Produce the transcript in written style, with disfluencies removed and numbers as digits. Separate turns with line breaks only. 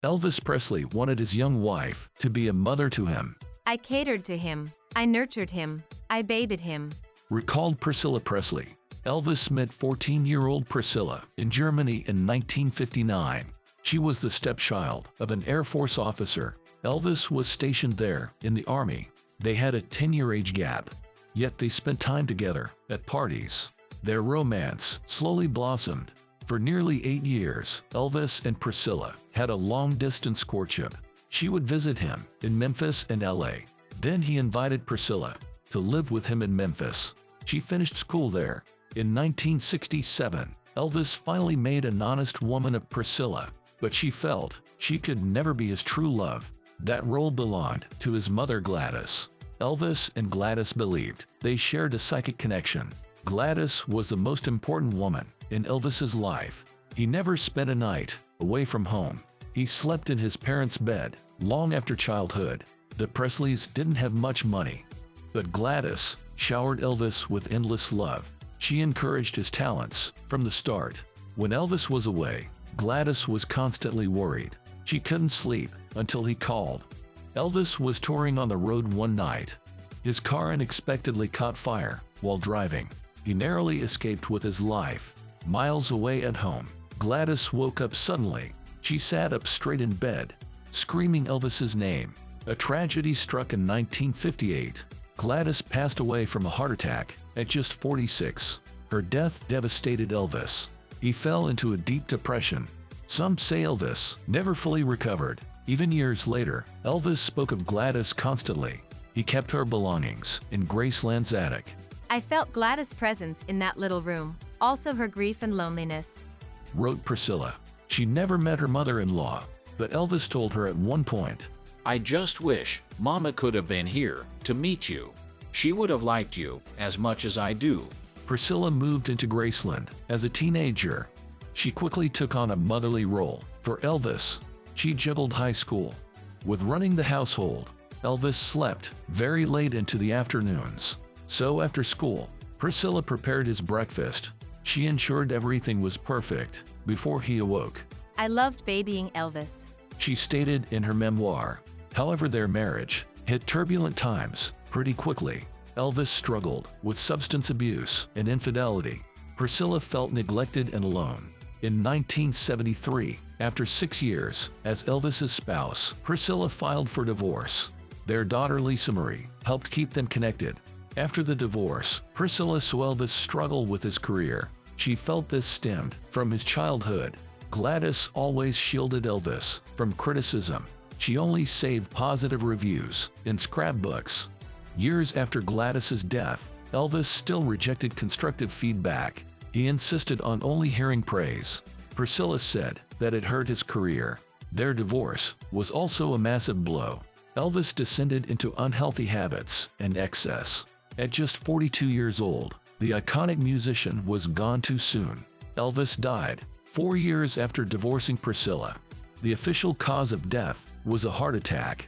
Elvis Presley wanted his young wife to be a mother to him,
I catered to him. I nurtured him. I babied him.
recalled Priscilla Presley. Elvis met 14-year-old Priscilla in Germany in 1959. She was the stepchild of an Air Force officer. Elvis was stationed there in the Army. They had a 10-year age gap, yet they spent time together at parties. Their romance slowly blossomed. For nearly 8 years, Elvis and Priscilla had a long-distance courtship. She would visit him in Memphis and LA. Then he invited Priscilla to live with him in Memphis. She finished school there. In 1967, Elvis finally made an honest woman of Priscilla, but she felt she could never be his true love. That role belonged to his mother Gladys. Elvis and Gladys believed they shared a psychic connection. Gladys was the most important woman in Elvis's life. He never spent a night away from home. He slept in his parents' bed long after childhood. The Presleys didn't have much money, but Gladys showered Elvis with endless love. She encouraged his talents from the start. When Elvis was away, Gladys was constantly worried. She couldn't sleep until he called. Elvis was touring on the road one night. His car unexpectedly caught fire while driving. He narrowly escaped with his life. Miles away at home, Gladys woke up suddenly. She sat up straight in bed, screaming Elvis's name. A tragedy struck in 1958. Gladys passed away from a heart attack at just 46. Her death devastated Elvis. He fell into a deep depression. Some say Elvis never fully recovered. Even years later, Elvis spoke of Gladys constantly. He kept her belongings in Graceland's attic.
I felt Gladys' presence in that little room, also her grief and loneliness,
wrote Priscilla. She never met her mother-in-law, but Elvis told her at one point,
I just wish Mama could have been here to meet you. She would have liked you as much as I do.
Priscilla moved into Graceland as a teenager. She quickly took on a motherly role for Elvis. She juggled high school with running the household. Elvis slept very late into the afternoons. So after school, Priscilla prepared his breakfast. She ensured everything was perfect before he awoke.
I loved babying Elvis,
she stated in her memoir. However, their marriage hit turbulent times pretty quickly. Elvis struggled with substance abuse and infidelity. Priscilla felt neglected and alone. In 1973, after 6 years as Elvis's spouse, Priscilla filed for divorce. Their daughter Lisa Marie helped keep them connected. After the divorce, Priscilla saw Elvis struggle with his career. She felt this stemmed from his childhood. Gladys always shielded Elvis from criticism. She only saved positive reviews in scrapbooks. Years after Gladys's death, Elvis still rejected constructive feedback. He insisted on only hearing praise. Priscilla said that it hurt his career. Their divorce was also a massive blow. Elvis descended into unhealthy habits and excess. At just 42 years old, the iconic musician was gone too soon. Elvis died 4 years after divorcing Priscilla. The official cause of death was a heart attack.